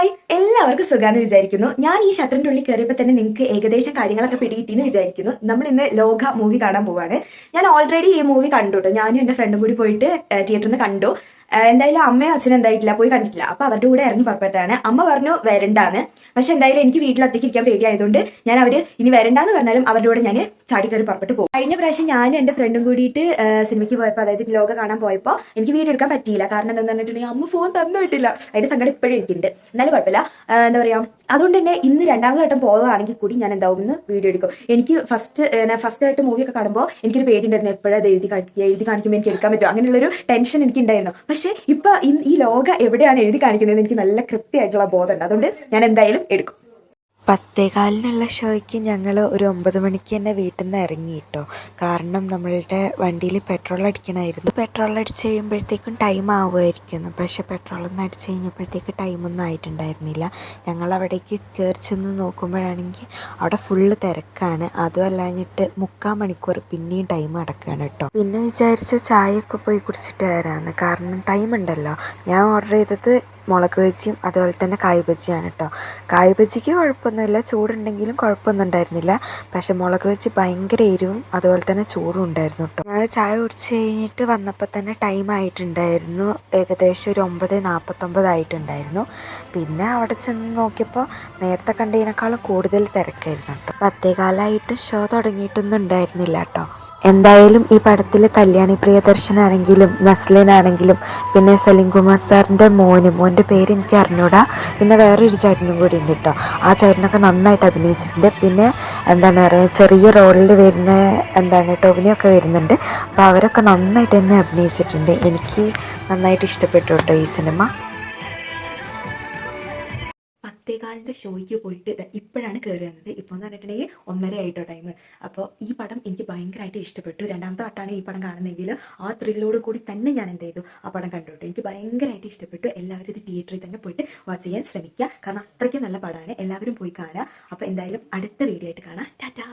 Hi, എല്ലാവർക്കും സുഖാന്ന് വിചാരിക്കുന്നു. ഞാൻ ഈ ഷട്ടറിന്റെ ഉള്ളിൽ കയറിയപ്പോൾ തന്നെ നിങ്ങൾക്ക് ഏകദേശം കാര്യങ്ങളൊക്കെ പിടികിട്ടിന്ന് വിചാരിക്കുന്നു. നമ്മൾ ഇന്ന് ലോക മൂവി കാണാൻ പോവാണ്. ഞാൻ ഓൾറെഡി ഈ മൂവി കണ്ടു കേട്ടോ. ഞാനും എൻ്റെ ഫ്രണ്ടും കൂടി പോയിട്ട് തിയേറ്ററിൽ നിന്ന് കണ്ടു. എന്തായാലും അമ്മയും അച്ഛനും എന്തായിട്ടില്ല, പോയി കണ്ടിട്ടില്ല. അപ്പൊ അവരുടെ കൂടെ ഇറങ്ങി പുറപ്പെട്ടാണ്. അമ്മ പറഞ്ഞു വരണ്ടാന്ന്. പക്ഷെ എന്തായാലും എനിക്ക് വീട്ടിൽ ഒറ്റയ്ക്ക് ഇരിക്കാൻ പേടിയായതുകൊണ്ട് ഞാൻ അവര് ഇനി വരണ്ടാന്ന് പറഞ്ഞാലും അവരുടെ കൂടെ ഞാൻ ചാടി കയറി പുറപ്പെട്ട് പോകും. കഴിഞ്ഞ പ്രാവശ്യം ഞാനും എൻ്റെ ഫ്രണ്ടും കൂടിയിട്ട് സിനിമയ്ക്ക് പോയപ്പോൾ, അതായത് ലോക കാണാൻ പോയപ്പോൾ എനിക്ക് വീഡിയോ എടുക്കാൻ പറ്റിയില്ല. കാരണം എന്താണെന്ന് പറഞ്ഞിട്ടുണ്ടെങ്കിൽ അമ്മ ഫോൺ തന്നു വിട്ടില്ല. അതിന്റെ സങ്കടം ഇപ്പോഴും എനിക്കുണ്ട്. എന്നാലും കുഴപ്പമില്ല. എന്താ പറയാ, അതുകൊണ്ട് തന്നെ ഇന്ന് രണ്ടാമത് വട്ടം പോവുകയാണെങ്കിൽ കൂടി ഞാൻ എന്താവും ഇന്ന് വീഡിയോ എടുക്കും. എനിക്ക് ഫസ്റ്റ് ആയിട്ട് മൂവിയൊക്കെ കാണുമ്പോൾ എനിക്കൊരു പേടിയുണ്ടായിരുന്നു, എപ്പോഴത് എഴുതി കാണിക്കുമ്പോൾ എനിക്ക് എടുക്കാൻ പറ്റുമോ, അങ്ങനെയുള്ളൊരു ടെൻഷൻ എനിക്ക് ഉണ്ടായിരുന്നു. പക്ഷെ ഇപ്പൊ ഈ ലോക എവിടെയാണ് എഴുതി കാണിക്കുന്നത് എനിക്ക് നല്ല കൃത്യമായിട്ടുള്ള ബോധമുണ്ട്. അതുകൊണ്ട് ഞാൻ എന്തായാലും എടുക്കും. 10:15 ഷോയ്ക്ക് ഞങ്ങൾ ഒരു 9 മണിക്ക് തന്നെ വീട്ടിൽ നിന്ന് ഇറങ്ങി കേട്ടോ. കാരണം നമ്മളുടെ വണ്ടിയിൽ പെട്രോൾ അടിക്കണമായിരുന്നു. പെട്രോൾ അടിച്ച് കഴിയുമ്പോഴത്തേക്കും ടൈം ആവുമായിരിക്കുന്നു. പക്ഷേ പെട്രോളൊന്നും അടിച്ച് കഴിഞ്ഞപ്പോഴത്തേക്ക് ടൈമൊന്നും ആയിട്ടുണ്ടായിരുന്നില്ല. ഞങ്ങൾ അവിടേക്ക് കയറി ചെന്ന് നോക്കുമ്പോഴാണെങ്കിൽ അവിടെ ഫുള്ള് തിരക്കാണ്. അതും അല്ലാഞ്ഞിട്ട് 3/4 മണിക്കൂർ പിന്നെയും ടൈം അടക്കുകയാണ് കേട്ടോ. പിന്നെ വിചാരിച്ചു ചായയൊക്കെ പോയി കുടിച്ചിട്ട് വരാമെന്ന്. കാരണം ടൈം ഉണ്ടല്ലോ. ഞാൻ ഓർഡർ ചെയ്തത് മുളക് ബജിയും അതുപോലെ തന്നെ കായ് ബജിയാണ് കേട്ടോ. കായ് ബജിക്ക് കുഴപ്പമൊന്നുമില്ല, ചൂടുണ്ടെങ്കിലും കുഴപ്പമൊന്നും ഉണ്ടായിരുന്നില്ല. പക്ഷെ മുളക് ബജി ഭയങ്കര എരിവും അതുപോലെ തന്നെ ചൂടും ഉണ്ടായിരുന്നു കേട്ടോ. ഞങ്ങൾ ചായ കുടിച്ച് കഴിഞ്ഞിട്ട് വന്നപ്പോൾ തന്നെ ടൈം ആയിട്ടുണ്ടായിരുന്നു. ഏകദേശം ഒരു 9:49 ആയിട്ടുണ്ടായിരുന്നു. പിന്നെ അവിടെ ചെന്ന് നോക്കിയപ്പോൾ നേരത്തെ കണ്ടതിനേക്കാളും കൂടുതൽ തിരക്കായിരുന്നു കേട്ടോ. 10:15 ഷോ തുടങ്ങിയിട്ടൊന്നും ഉണ്ടായിരുന്നില്ല കേട്ടോ. എന്തായാലും ഈ പടത്തിൽ കല്യാണി പ്രിയദർശനാണെങ്കിലും നസ്ലിനാണെങ്കിലും പിന്നെ സലിം കുമാർ സാറിൻ്റെ മോൻ്റെ പേര് എനിക്ക് അറിഞ്ഞൂടാ, പിന്നെ വേറൊരു ചേട്ടനും കൂടി ഉണ്ട് കേട്ടോ. ആ ചേട്ടനൊക്കെ നന്നായിട്ട് അഭിനയിച്ചിട്ടുണ്ട്. പിന്നെ എന്താണ് പറയുക, ചെറിയ റോളിൽ വരുന്ന ടോവിനൊക്കെ വരുന്നുണ്ട്. അപ്പോൾ അവരൊക്കെ നന്നായിട്ട് തന്നെ അഭിനയിച്ചിട്ടുണ്ട്. എനിക്ക് നന്നായിട്ട് ഇഷ്ടപ്പെട്ടു കേട്ടോ ഈ സിനിമ. 10:15 ഷോയ്ക്ക് പോയിട്ട് ഇപ്പോഴാണ് കയറി വന്നത്. ഇപ്പോൾ എന്ന് പറഞ്ഞിട്ടുണ്ടെങ്കിൽ 1:30 ആയിട്ടോ ടൈം. അപ്പോൾ ഈ പടം എനിക്ക് ഭയങ്കരമായിട്ട് ഇഷ്ടപ്പെട്ടു. രണ്ടാമത്തെ വട്ടമാണ് ഈ പടം കാണുന്നതെങ്കിൽ ആ ത്രില്ലോട് കൂടി തന്നെ ഞാൻ എന്ത് ചെയ്തു, ആ പടം കണ്ടുവിട്ടു. എനിക്ക് ഭയങ്കരമായിട്ട് ഇഷ്ടപ്പെട്ടു. എല്ലാവരും ഇത് തിയേറ്ററിൽ തന്നെ പോയിട്ട് വാച്ച് ചെയ്യാൻ ശ്രമിക്കുക. കാരണം അത്രയ്ക്ക് നല്ല പടമാണ്. എല്ലാവരും പോയി കാണുക. അപ്പോൾ എന്തായാലും അടുത്ത വീഡിയോ ആയിട്ട് കാണാം. ടാറ്റാ.